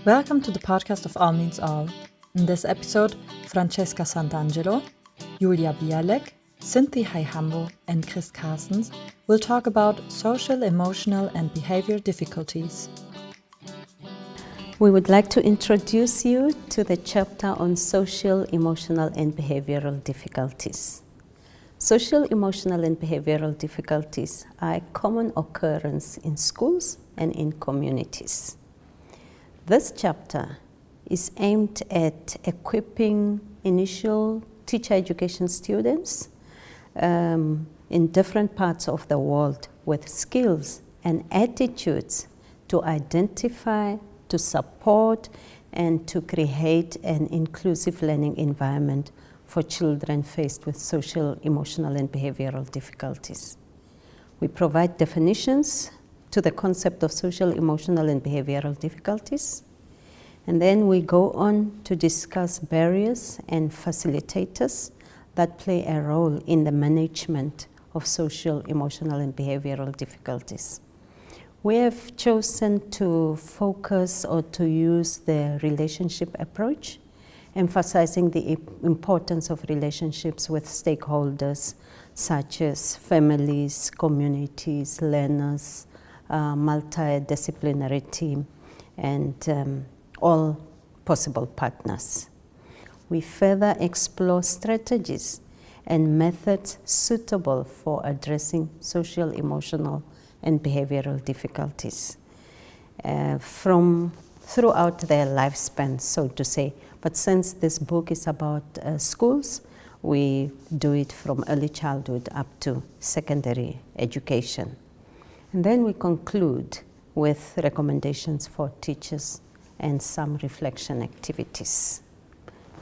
Welcome to the podcast of All Means All. In this episode, Francesca Santangelo, Julia Bialek, Cynthy Haihambo, and Carstens will talk about social, emotional, and behavior difficulties. We would like to introduce you to the chapter on social, emotional, and behavioral difficulties. Social, emotional, and behavioral difficulties are a common occurrence in schools and in communities. This chapter is aimed at equipping initial teacher education students in different parts of the world with skills and attitudes to identify, to support, and to create an inclusive learning environment for children faced with social, emotional, and behavioral difficulties. We provide definitions to the concept of social, emotional, and behavioral difficulties. And then we go on to discuss barriers and facilitators that play a role in the management of social, emotional, and behavioral difficulties. We have chosen to focus or to use the relationship approach, emphasizing the importance of relationships with stakeholders such as families, communities, learners, multidisciplinary team, and all possible partners. We further explore strategies and methods suitable for addressing social, emotional, and behavioral difficulties throughout their lifespan, so to say. But since this book is about schools, we do it from early childhood up to secondary education. And then we conclude with recommendations for teachers and some reflection activities.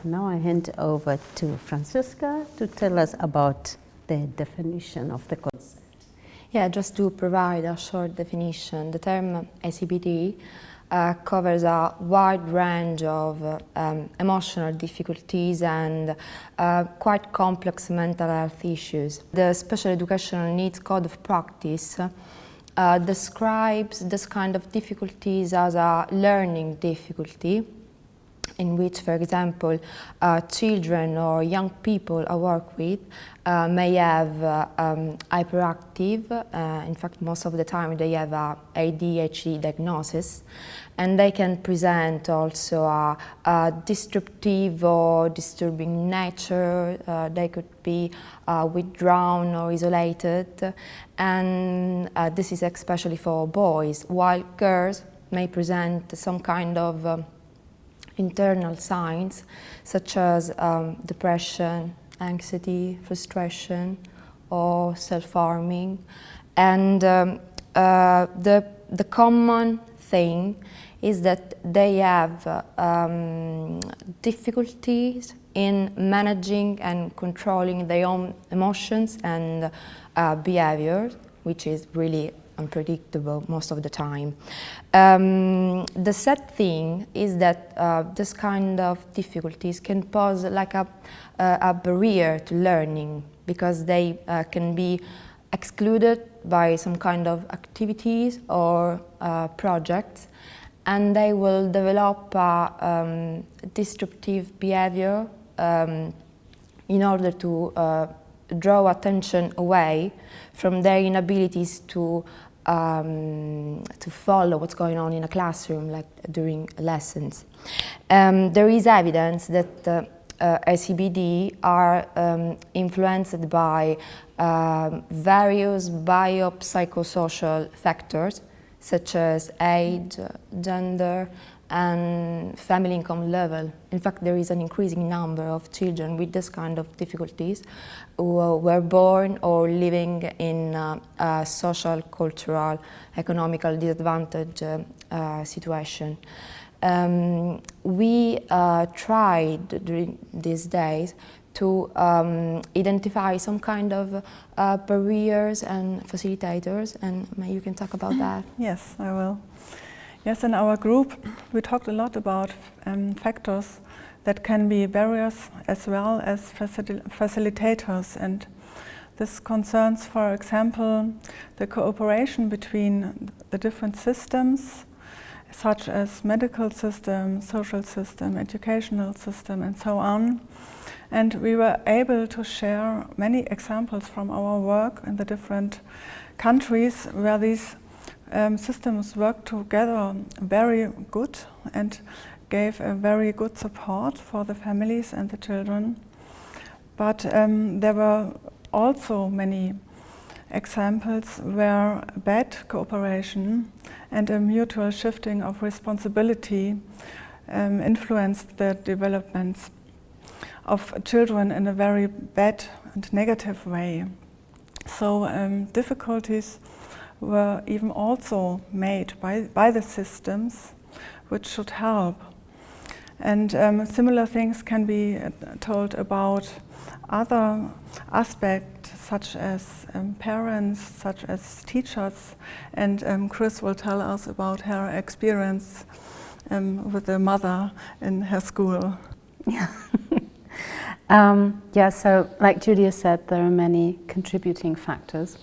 Now I hand over to Francesca to tell us about the definition of the concept. Yeah, just to provide a short definition, the term ACBD covers a wide range of emotional difficulties and quite complex mental health issues. The Special Educational Needs Code of Practice describes this kind of difficulties as a learning difficulty, in which, for example, children or young people I work with may have hyperactive, in fact most of the time they have a ADHD diagnosis, and they can present also a disruptive or disturbing nature. They could be withdrawn or isolated, and this is especially for boys, while girls may present some kind of internal signs such as depression, anxiety, frustration, or self-harming. And the common thing is that they have difficulties in managing and controlling their own emotions and behaviors, which is really unpredictable most of the time. The sad thing is that this kind of difficulties can pose like a barrier to learning, because they can be excluded by some kind of activities or projects, and they will develop a disruptive behavior in order to draw attention away from their inabilities to follow what's going on in a classroom, like during lessons. There is evidence that ACBD are influenced by various biopsychosocial factors such as age, gender, and family income level. In fact, there is an increasing number of children with this kind of difficulties who were born or living in a social, cultural, economical disadvantaged situation. We tried during these days to identify some kind of barriers and facilitators, and maybe you can talk about that. Yes, I will. Yes, in our group we talked a lot about factors that can be barriers as well as facilitators, and this concerns, for example, the cooperation between the different systems such as medical system, social system, educational system, and so on. And we were able to share many examples from our work in the different countries where these systems work together very good and gave a very good support for the families and the children. But there were also many examples where bad cooperation and a mutual shifting of responsibility influenced the developments of children in a very bad and negative way. So difficulties were even also made by the systems which should help. And similar things can be told about other aspects, such as parents, such as teachers, and Chris will tell us about her experience with the mother in her school. Yeah. Yeah, so like Julia said, there are many contributing factors,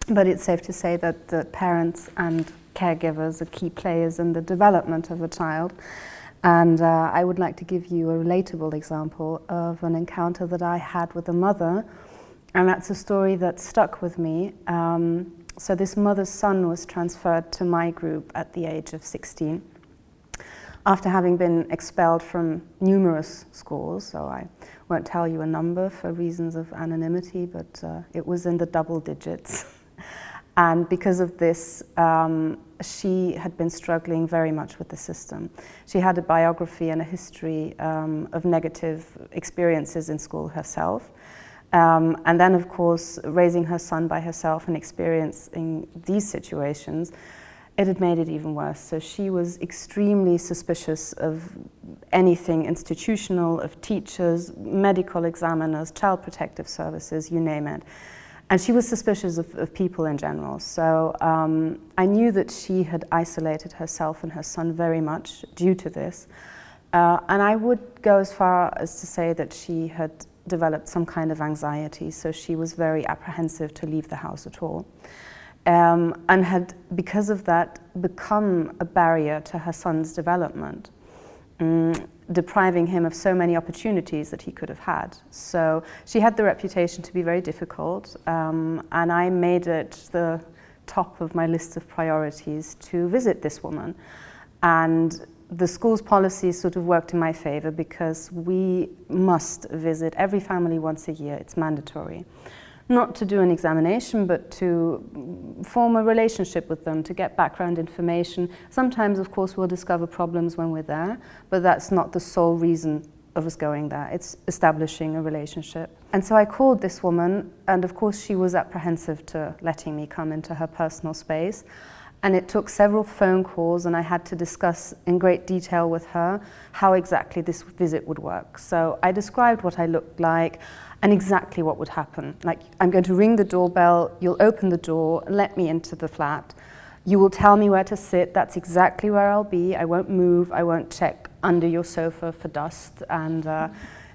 but it's safe to say that the parents and caregivers are key players in the development of a child. And I would like to give you a relatable example of an encounter that I had with a mother, and that's a story that stuck with me. So this mother's son was transferred to my group at the age of 16, after having been expelled from numerous schools. So I won't tell you a number for reasons of anonymity, but it was in the double digits. And because of this, she had been struggling very much with the system. She had a biography and a history of negative experiences in school herself. And then, of course, raising her son by herself and experiencing these situations, it had made it even worse. So she was extremely suspicious of anything institutional, of teachers, medical examiners, child protective services, you name it. And she was suspicious of people in general. So I knew that she had isolated herself and her son very much due to this. And I would go as far as to say that she had developed some kind of anxiety. So she was very apprehensive to leave the house at all. And had, because of that, become a barrier to her son's development, depriving him of so many opportunities that he could have had. So she had the reputation to be very difficult, and I made it the top of my list of priorities to visit this woman. And the school's policies sort of worked in my favor because we must visit every family once a year. It's mandatory. Not to do an examination, but to form a relationship with them, to get background information. Sometimes, of course, we'll discover problems when we're there, but that's not the sole reason of us going there. It's establishing a relationship. And so I called this woman, and of course she was apprehensive to letting me come into her personal space. And it took several phone calls, and I had to discuss in great detail with her how exactly this visit would work. So I described what I looked like and exactly what would happen. Like, I'm going to ring the doorbell, you'll open the door, let me into the flat. You will tell me where to sit, that's exactly where I'll be. I won't move, I won't check under your sofa for dust. And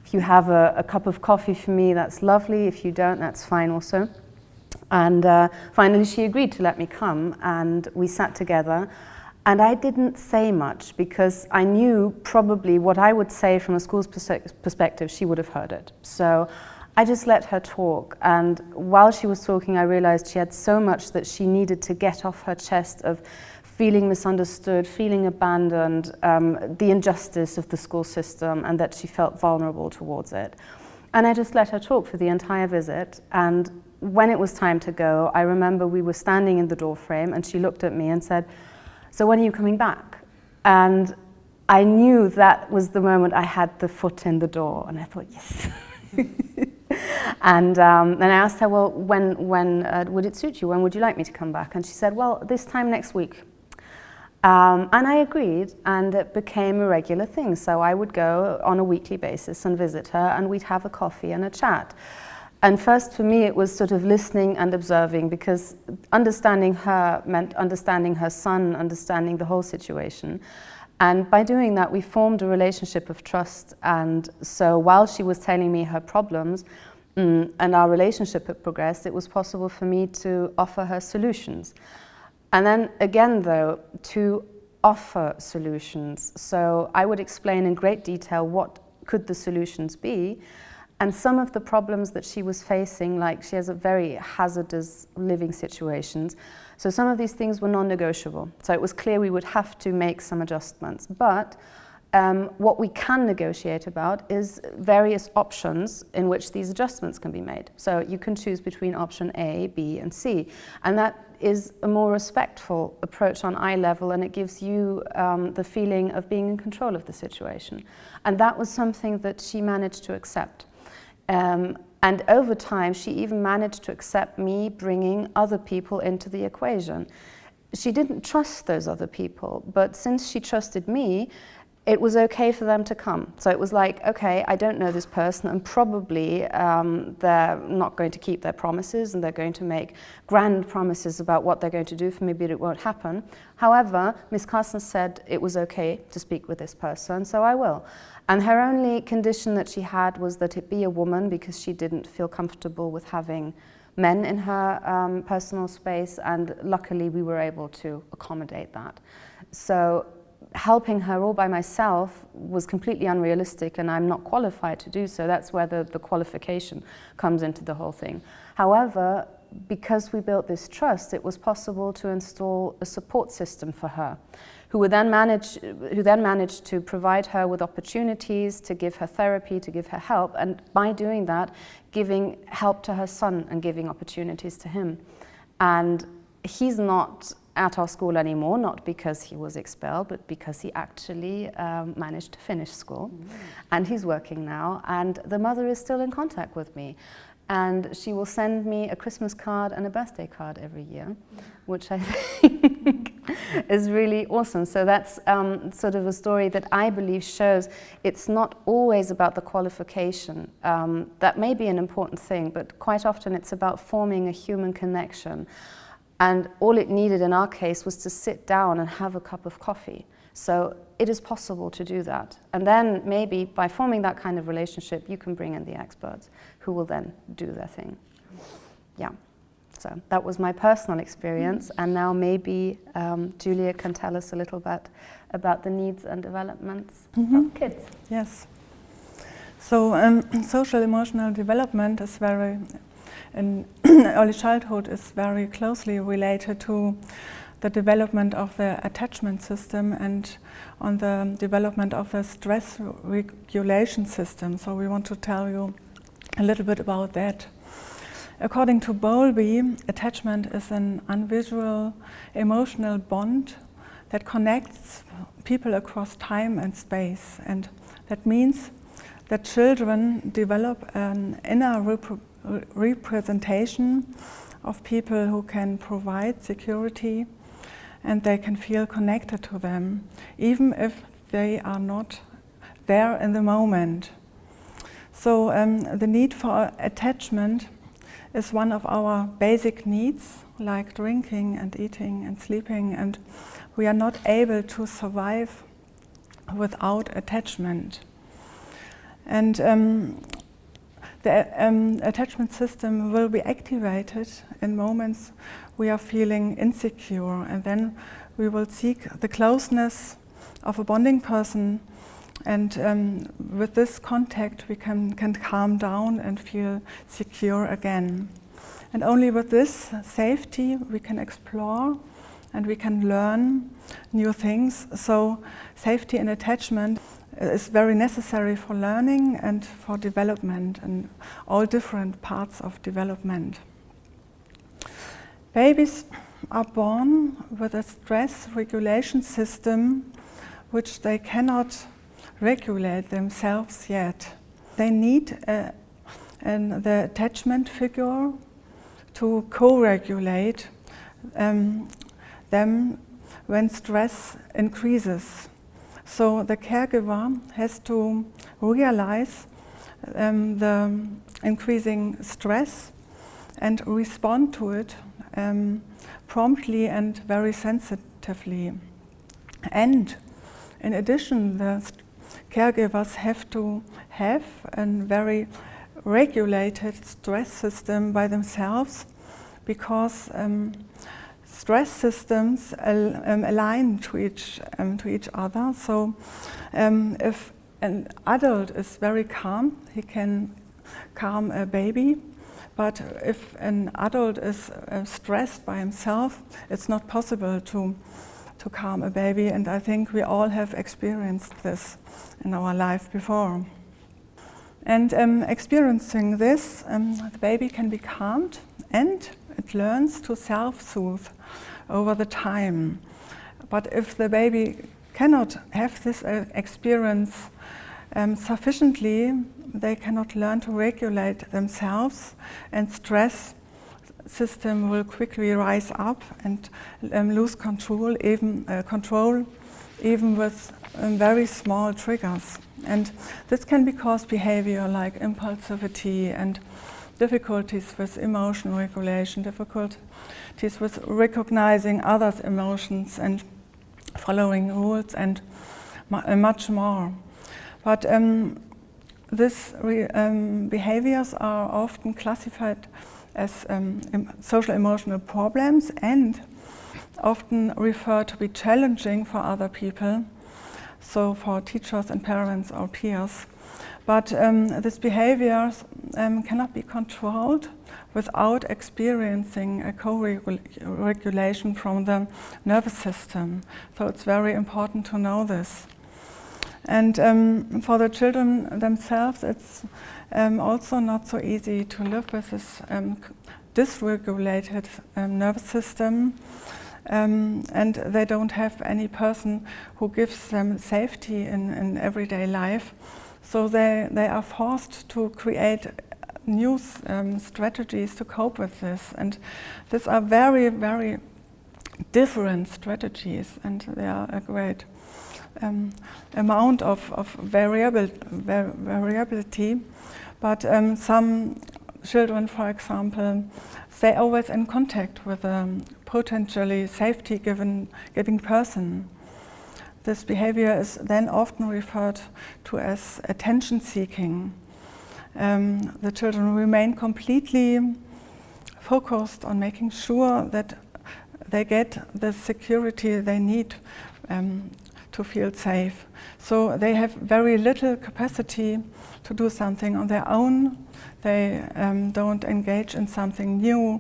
if you have a cup of coffee for me, that's lovely. If you don't, that's fine also. And finally she agreed to let me come, and we sat together. And I didn't say much because I knew probably what I would say from a school's perspective, she would have heard it. So I just let her talk, and while she was talking I realized she had so much that she needed to get off her chest of feeling misunderstood, feeling abandoned, the injustice of the school system, and that she felt vulnerable towards it. And I just let her talk for the entire visit, and when it was time to go, I remember we were standing in the doorframe and she looked at me and said, "So when are you coming back?" And I knew that was the moment I had the foot in the door, and I thought, yes. And then I asked her, well, when would it suit you? When would you like me to come back? And she said, well, this time next week. And I agreed, and it became a regular thing. So I would go on a weekly basis and visit her, and we'd have a coffee and a chat. And first for me it was sort of listening and observing, because understanding her meant understanding her son, understanding the whole situation. And by doing that we formed a relationship of trust, and so while she was telling me her problems and our relationship had progressed, it was possible for me to offer her solutions. And then again though, to offer solutions. So I would explain in great detail what could the solutions be. And some of the problems that she was facing, like she has a very hazardous living situations, so some of these things were non-negotiable. So it was clear we would have to make some adjustments. But what we can negotiate about is various options in which these adjustments can be made. So you can choose between option A, B, and C. And that is a more respectful approach on eye level, and it gives you the feeling of being in control of the situation. And that was something that she managed to accept. And over time, she even managed to accept me bringing other people into the equation. She didn't trust those other people, but since she trusted me, it was okay for them to come. So it was like, okay, I don't know this person, and probably they're not going to keep their promises, and they're going to make grand promises about what they're going to do for me, but it won't happen. However, Miss Carstens said it was okay to speak with this person, so I will. And her only condition that she had was that it be a woman, because she didn't feel comfortable with having men in her personal space, and luckily we were able to accommodate that. So helping her all by myself was completely unrealistic, and I'm not qualified to do so. That's where the qualification comes into the whole thing. However, because we built this trust, it was possible to install a support system for her, who then managed to provide her with opportunities, to give her therapy, to give her help, and by doing that, giving help to her son and giving opportunities to him. And he's not at our school anymore, not because he was expelled, but because he actually managed to finish school. And he's working now, and the mother is still in contact with me. And she will send me a Christmas card and a birthday card every year, which I think is really awesome. So that's sort of a story that I believe shows it's not always about the qualification. That may be an important thing, but quite often it's about forming a human connection. And all it needed in our case was to sit down and have a cup of coffee. So it is possible to do that. And then maybe by forming that kind of relationship, you can bring in the experts who will then do their thing. Yeah, so that was my personal experience. And now maybe Julia can tell us a little bit about the needs and developments of kids. Yes. So social emotional development is in early childhood is very closely related to the development of the attachment system and on the development of the stress regulation system. So we want to tell you a little bit about that. According to Bowlby, attachment is an unusual emotional bond that connects people across time and space. And that means that children develop an inner representation of people who can provide security, and they can feel connected to them, even if they are not there in the moment. So the need for attachment is one of our basic needs, like drinking and eating and sleeping, and we are not able to survive without attachment. And the attachment system will be activated in moments we are feeling insecure, and then we will seek the closeness of a bonding person, and with this contact we can calm down and feel secure again. And only with this safety we can explore and we can learn new things. So safety and attachment is very necessary for learning and for development and all different parts of development. Babies are born with a stress regulation system which they cannot regulate themselves yet. They need the attachment figure to co-regulate them when stress increases. So the caregiver has to realize the increasing stress and respond to it promptly and very sensitively. And in addition, the caregivers have to have a very regulated stress system by themselves, because stress systems align to each other. So if an adult is very calm, he can calm a baby. But if an adult is stressed by himself, it's not possible to calm a baby. And I think we all have experienced this in our life before. And experiencing this, the baby can be calmed and it learns to self-soothe over the time. But if the baby cannot have this experience sufficiently, they cannot learn to regulate themselves, and stress system will quickly rise up and lose control, even with very small triggers. And this can be caused behavior like impulsivity and difficulties with emotion regulation, difficulties with recognizing others' emotions and following rules, and much more. But these behaviors are often classified as social emotional problems and often referred to be challenging for other people, so for teachers and parents or peers. But these behaviors cannot be controlled without experiencing a co-regulation from the nervous system. So it's very important to know this. And for the children themselves, it's also not so easy to live with this dysregulated nervous system. And they don't have any person who gives them safety in everyday life. So they are forced to create new strategies to cope with this. And these are very, very different strategies, and they are a great amount of variability. But some children, for example, stay always in contact with a potentially safety-giving person. This behavior is then often referred to as attention-seeking. The children remain completely focused on making sure that they get the security they need to feel safe. So they have very little capacity to do something on their own. They don't engage in something new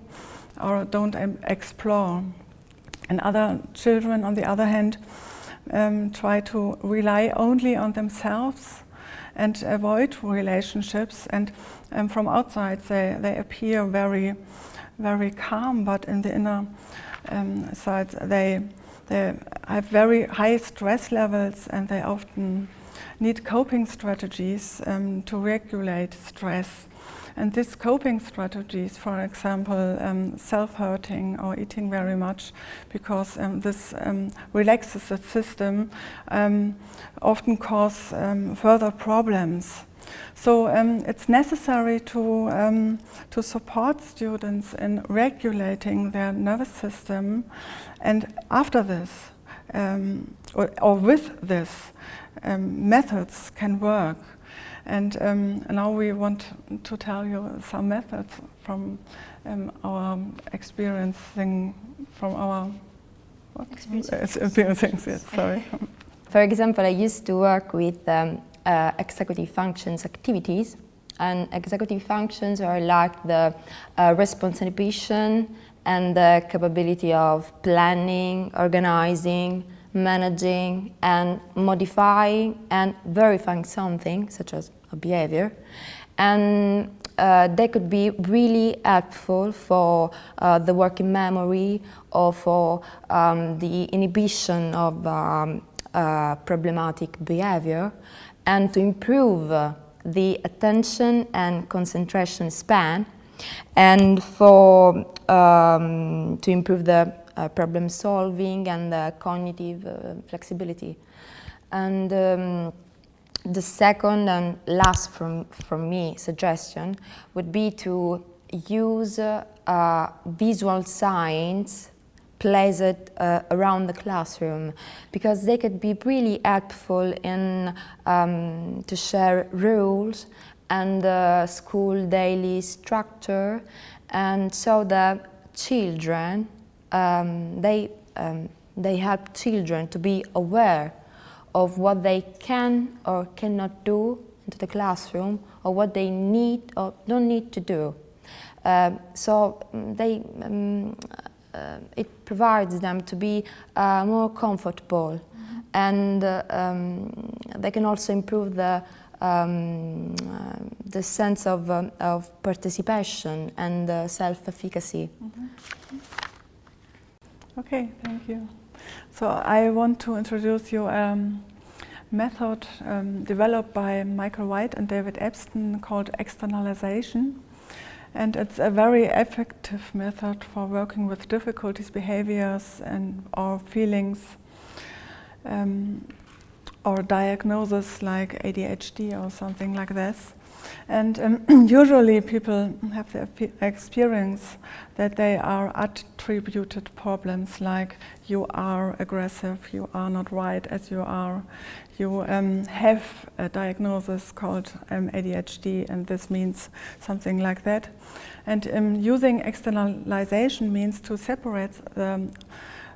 or don't explore. And other children, on the other hand, try to rely only on themselves and avoid relationships. And from outside, they appear very, very calm, but in the inner side, they have very high stress levels, and they often need coping strategies to regulate stress. And these coping strategies, for example, self-hurting or eating very much, because this relaxes the system, often cause further problems. So it's necessary to support students in regulating their nervous system, and after this, or with this, methods can work. And now we want to tell you some methods from our experiencing, from our experiencing. Yes, sorry. For example, I used to work with executive functions activities, and executive functions are like the response inhibition and the capability of planning, organizing, managing and modifying and verifying something, such as a behavior. And they could be really helpful for the working memory or for the inhibition of problematic behavior, and to improve the attention and concentration span, and for to improve the problem solving and the cognitive flexibility. And the second and last from me suggestion would be to use visual signs placed around the classroom, because they could be really helpful in to share rules and school daily structure, and so the children they help children to be aware of what they can or cannot do into the classroom, or what they need or don't need to do. It provides them to be more comfortable, and they can also improve the sense of participation and self-efficacy. Okay, thank you. So I want to introduce you a method developed by Michael White and David Epstein called externalization. And it's a very effective method for working with difficulties, behaviors, or feelings, or diagnosis like ADHD or something like this. And usually people have the experience that they are attributed problems, like you are aggressive, you are not right as you are, you have a diagnosis called ADHD, and this means something like that. And using externalization means to separate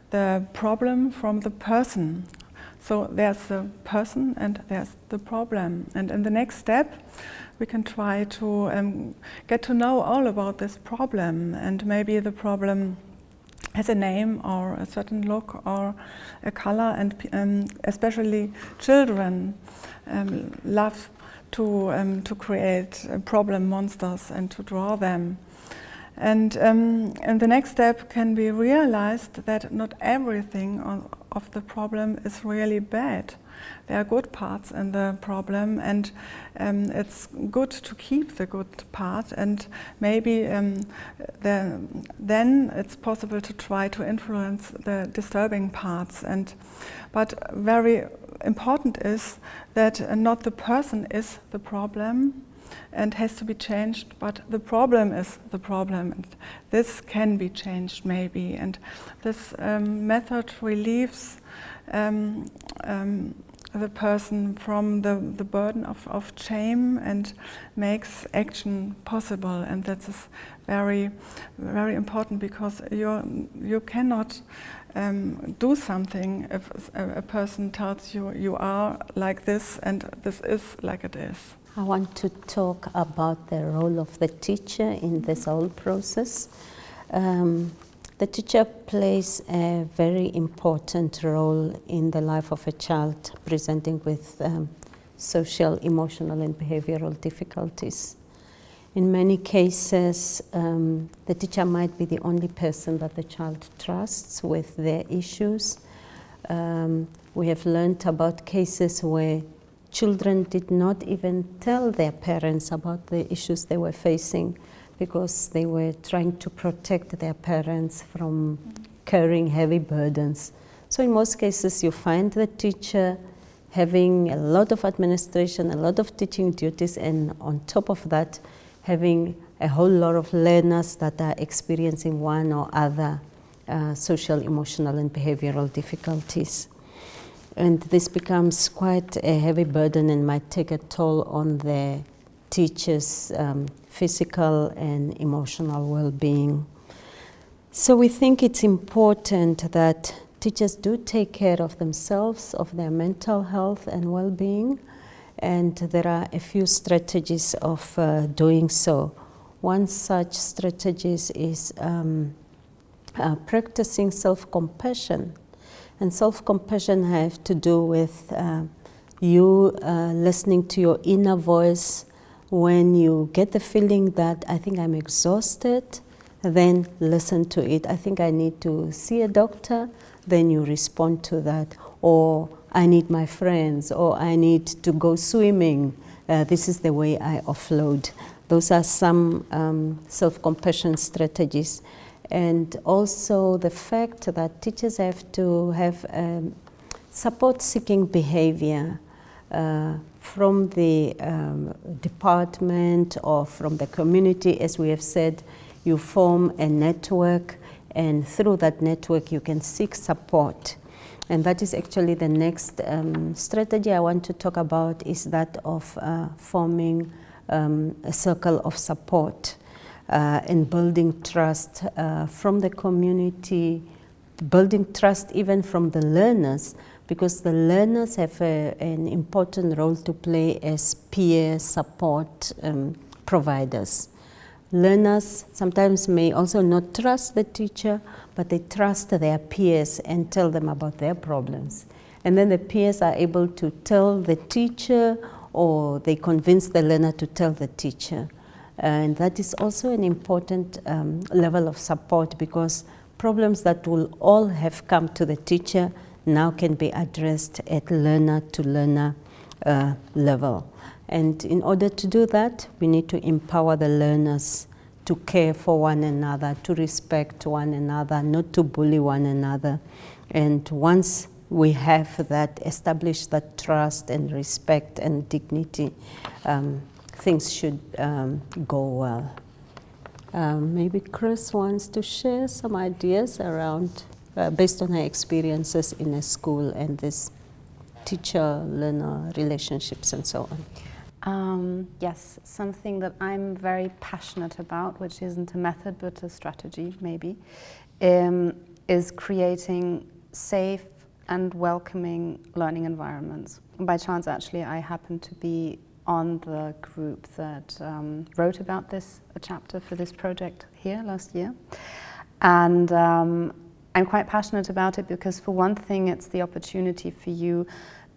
the problem from the person. So there's the person and there's the problem. And in the next step, we can try to get to know all about this problem, and maybe the problem has a name or a certain look or a color, and especially children love to create problem monsters and to draw them. And the next step can be realized that not everything of the problem is really bad. There are good parts in the problem, and it's good to keep the good part, and maybe then it's possible to try to influence the disturbing parts. But very important is that not the person is the problem and has to be changed, but the problem is the problem, and this can be changed maybe. And this method relieves the person from the burden of shame and makes action possible. And that is very, very important, because you cannot do something if a person tells you you are like this and this is like it is. I want to talk about the role of the teacher in this whole process. The teacher plays a very important role in the life of a child presenting with social, emotional, and behavioral difficulties. In many cases, the teacher might be the only person that the child trusts with their issues. We have learned about cases where children did not even tell their parents about the issues they were facing, because they were trying to protect their parents from carrying heavy burdens. So in most cases, you find the teacher having a lot of administration, a lot of teaching duties, and on top of that, having a whole lot of learners that are experiencing one or other social, emotional, and behavioral difficulties. And this becomes quite a heavy burden and might take a toll on the teacher's physical and emotional well-being. So we think it's important that teachers do take care of themselves, of their mental health and well-being, and there are a few strategies of doing so. One such strategy is practicing self-compassion. And self-compassion has to do with you listening to your inner voice. When you get the feeling that I think I'm exhausted, then listen to it. I think I need to see a doctor, then you respond to that. Or I need my friends, or I need to go swimming. This is the way I offload. Those are some self-compassion strategies. And also the fact that teachers have to have support-seeking behavior from the department or from the community. As we have said, you form a network, and through that network you can seek support. And that is actually the next strategy I want to talk about, is that of forming a circle of support. in building trust from the community, building trust even from the learners, because the learners have an important role to play as peer support providers. Learners sometimes may also not trust the teacher, but they trust their peers and tell them about their problems. And then the peers are able to tell the teacher, or they convince the learner to tell the teacher. And that is also an important level of support, because problems that will all have come to the teacher now can be addressed at learner-to-learner level. And in order to do that, we need to empower the learners to care for one another, to respect one another, not to bully one another. And once we have that, establish that trust and respect and dignity, things should go well. Maybe Chris wants to share some ideas around, based on her experiences in a school and this teacher-learner relationships and so on. Yes, something that I'm very passionate about, which isn't a method but a strategy maybe, is creating safe and welcoming learning environments. By chance, actually, I happen to be on the group that wrote about this, a chapter for this project here last year. And I'm quite passionate about it because, for one thing, it's the opportunity for you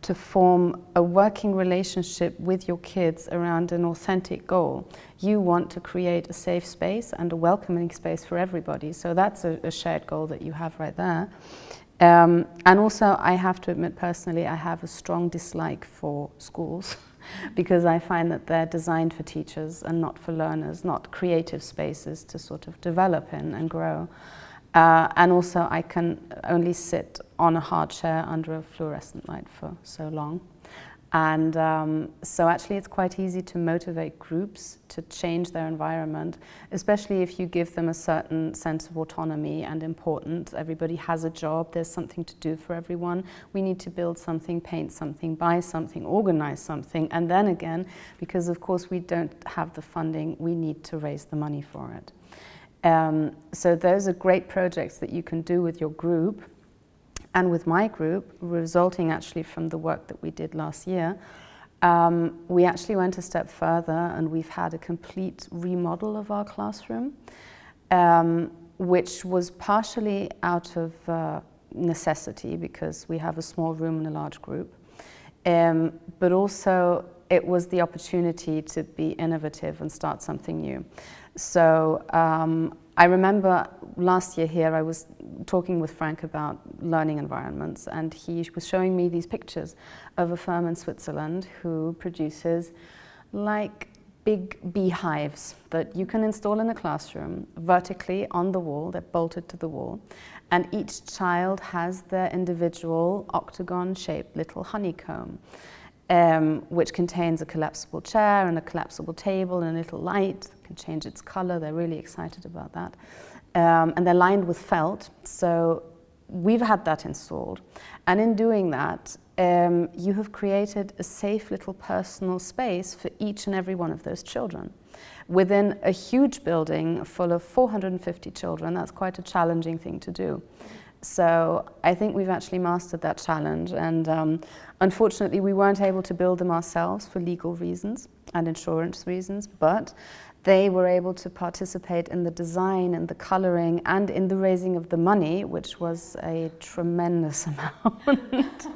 to form a working relationship with your kids around an authentic goal. You want to create a safe space and a welcoming space for everybody. So that's a shared goal that you have right there. And also, I have to admit personally, I have a strong dislike for schools because I find that they're designed for teachers and not for learners, not creative spaces to sort of develop in and grow. And also, I can only sit on a hard chair under a fluorescent light for so long. And so actually, it's quite easy to motivate groups to change their environment, especially if you give them a certain sense of autonomy and importance. Everybody has a job, there's something to do for everyone. We need to build something, paint something, buy something, organize something. And then again, because of course we don't have the funding, we need to raise the money for it. So those are great projects that you can do with your group and with my group, resulting actually from the work that we did last year. We actually went a step further and we've had a complete remodel of our classroom, which was partially out of necessity because we have a small room and a large group, but also it was the opportunity to be innovative and start something new. So I remember last year here I was talking with Frank about learning environments, and he was showing me these pictures of a firm in Switzerland who produces like big beehives that you can install in a classroom vertically on the wall. They're bolted to the wall, and each child has their individual octagon-shaped little honeycomb, which contains a collapsible chair and a collapsible table and a little light that can change its color. They're really excited about that. And they're lined with felt. So we've had that installed. And in doing that, you have created a safe little personal space for each and every one of those children. Within a huge building full of 450 children, that's quite a challenging thing to do. So I think we've actually mastered that challenge, and unfortunately we weren't able to build them ourselves for legal reasons and insurance reasons, but they were able to participate in the design and the coloring and in the raising of the money, which was a tremendous amount.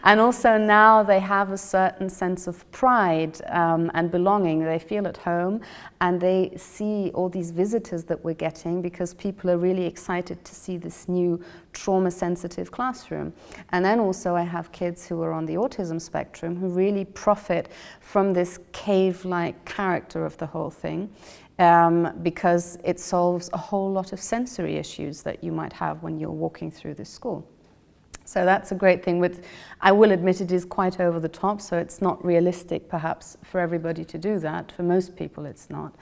And also now they have a certain sense of pride and belonging. They feel at home, and they see all these visitors that we're getting because people are really excited to see this new trauma-sensitive classroom. And then also I have kids who are on the autism spectrum who really profit from this cave-like character of the whole thing, because it solves a whole lot of sensory issues that you might have when you're walking through this school. So that's a great thing. I will admit it is quite over the top, so it's not realistic perhaps for everybody to do that. For most people it's not.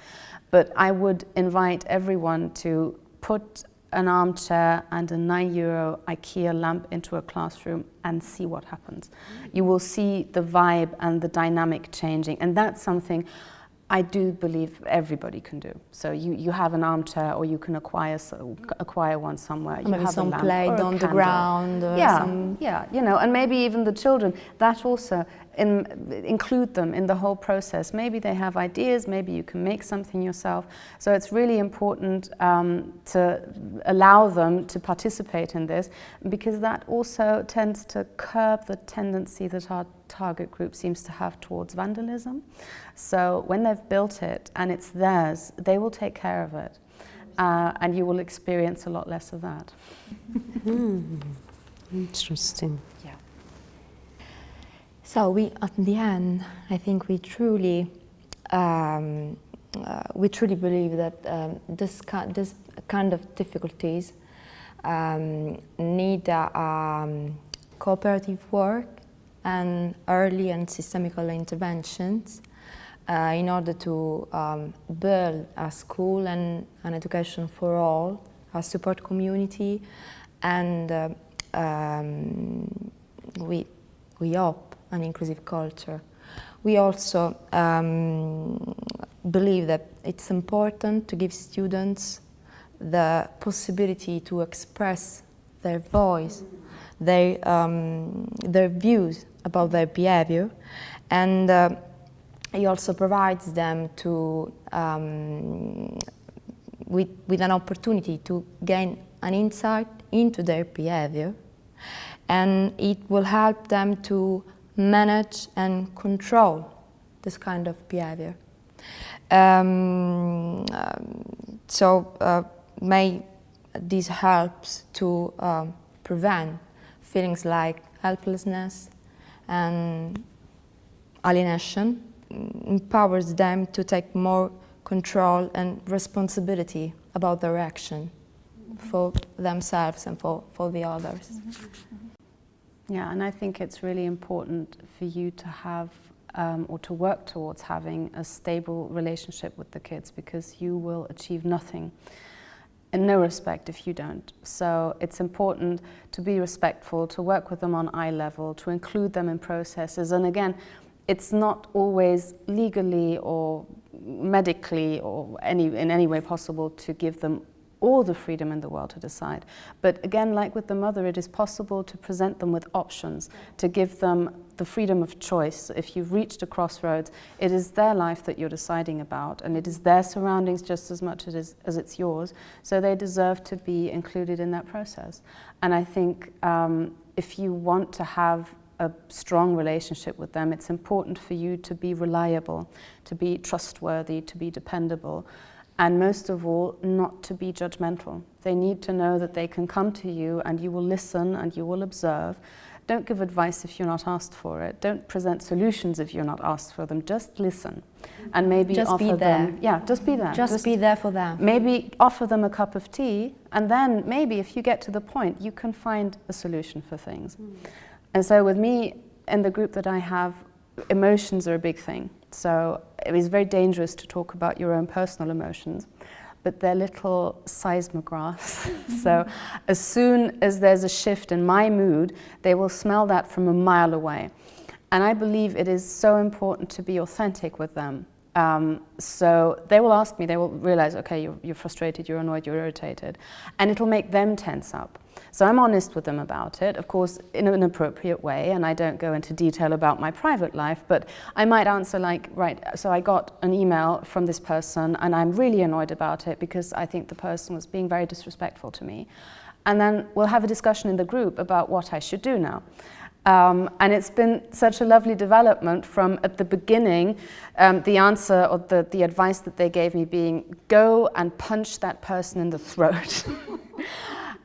But I would invite everyone to put an armchair and a €9 IKEA lamp into a classroom and see what happens. You will see the vibe and the dynamic changing, and that's something I do believe everybody can do. So you have an armchair, or you can acquire one somewhere. You maybe have some a lamp plate or a on the candle. ground. Or some... Yeah, you know, and maybe even the children, that also, include them in the whole process. Maybe they have ideas, maybe you can make something yourself. So it's really important to allow them to participate in this, because that also tends to curb the tendency that our target group seems to have towards vandalism. So when they've built it and it's theirs, they will take care of it, and you will experience a lot less of that. Interesting. Yeah. So we, at the end, I think we truly believe that this kind of difficulties need cooperative work and early and systemical interventions in order to build a school and an education for all, a support community, and we hope an inclusive culture. We also believe that it's important to give students the possibility to express their voice, their views about their behavior, and it also provides them to with an opportunity to gain an insight into their behavior, and it will help them to manage and control this kind of behavior. This helps to prevent feelings like helplessness and alienation, empowers them to take more control and responsibility about their action for themselves and for the others. Yeah, and I think it's really important for you to have or to work towards having a stable relationship with the kids, because you will achieve nothing in no respect if you don't. So it's important to be respectful, to work with them on eye level, to include them in processes. And again, it's not always legally or medically or in any way possible to give them all the freedom in the world to decide. But again, like with the mother, it is possible to present them with options, to give them the freedom of choice. If you've reached a crossroads, it is their life that you're deciding about, and it is their surroundings just as much as it's yours, so they deserve to be included in that process. And I think if you want to have a strong relationship with them, it's important for you to be reliable, to be trustworthy, to be dependable, and most of all, not to be judgmental. They need to know that they can come to you and you will listen and you will observe. Don't give advice if you're not asked for it. Don't present solutions if you're not asked for them. Just listen, and maybe just offer be there. them. Yeah, just be there. Just be there for them. Maybe offer them a cup of tea, and then maybe if you get to the point, you can find a solution for things. And so with me, in the group that I have, emotions are a big thing. So it is very dangerous to talk about your own personal emotions, but they're little seismographs. So as soon as there's a shift in my mood, they will smell that from a mile away. And I believe it is so important to be authentic with them. So they will ask me, they will realize, okay, you're frustrated, you're annoyed, you're irritated, and it'll make them tense up. So I'm honest with them about it, of course, in an appropriate way, and I don't go into detail about my private life, but I might answer like, right, so I got an email from this person, and I'm really annoyed about it because I think the person was being very disrespectful to me. And then we'll have a discussion in the group about what I should do now. And it's been such a lovely development from, at the beginning, the answer or the advice that they gave me being, go and punch that person in the throat.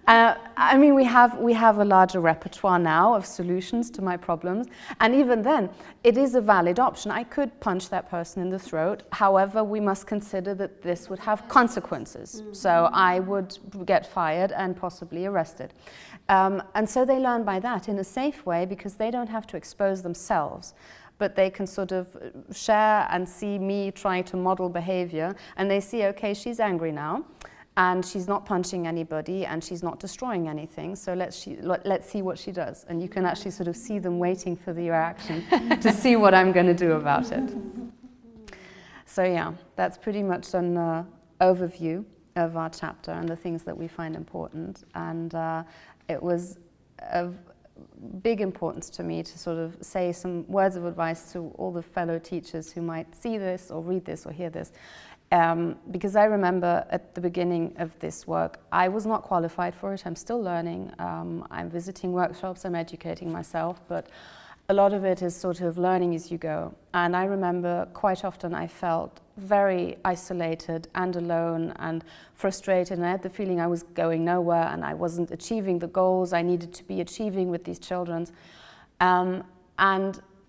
I mean, we have a larger repertoire now of solutions to my problems, and even then, it is a valid option. I could punch that person in the throat. However, we must consider that this would have consequences. So I would get fired and possibly arrested. And so they learn by that in a safe way, because they don't have to expose themselves, but they can sort of share and see me trying to model behavior, and they see, okay, she's angry now, and she's not punching anybody, and she's not destroying anything, so let's see what she does. And you can actually sort of see them waiting for the reaction to see what I'm going to do about it. So yeah, that's pretty much an overview of our chapter and the things that we find important. And it was of big importance to me to sort of say some words of advice to all the fellow teachers who might see this or read this or hear this. Because I remember at the beginning of this work, I was not qualified for it. I'm still learning. I'm visiting workshops, I'm educating myself, but a lot of it is sort of learning as you go. And I remember quite often I felt very isolated and alone and frustrated, and I had the feeling I was going nowhere and I wasn't achieving the goals I needed to be achieving with these children. And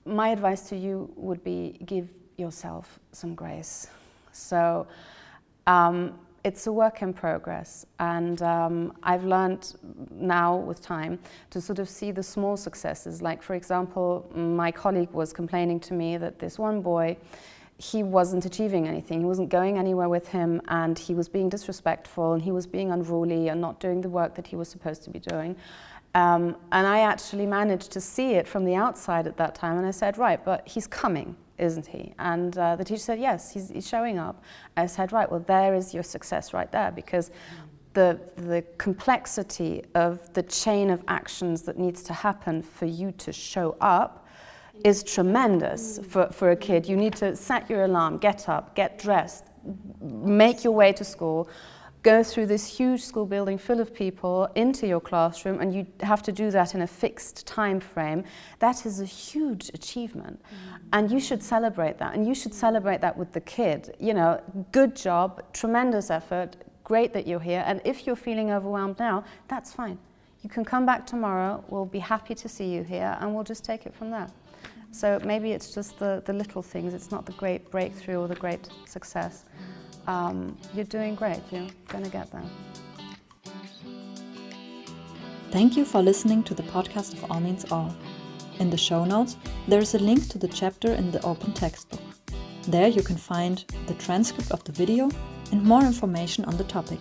my advice to you would be, give yourself some grace. So it's a work in progress, and I've learned now with time to sort of see the small successes. Like, for example, my colleague was complaining to me that this one boy, he wasn't achieving anything, he wasn't going anywhere with him, and he was being disrespectful and he was being unruly and not doing the work that he was supposed to be doing. And I actually managed to see it from the outside at that time, and I said, right, but he's coming, isn't he? And the teacher said, yes, he's showing up. I said, right, well, there is your success right there, because the complexity of the chain of actions that needs to happen for you to show up is tremendous for a kid. You need to set your alarm, get up, get dressed, make your way to school, go through this huge school building full of people into your classroom, and you have to do that in a fixed time frame. That is a huge achievement. And you should celebrate that, and you should celebrate that with the kid. You know, good job, tremendous effort, great that you're here, and if you're feeling overwhelmed now, that's fine. You can come back tomorrow, we'll be happy to see you here, and we'll just take it from there. So maybe it's just the little things, it's not the great breakthrough or the great success. You're doing great, you're going to get there. Thank you for listening to the podcast of All Means All. In the show notes, there is a link to the chapter in the open textbook. There you can find the transcript of the video and more information on the topic.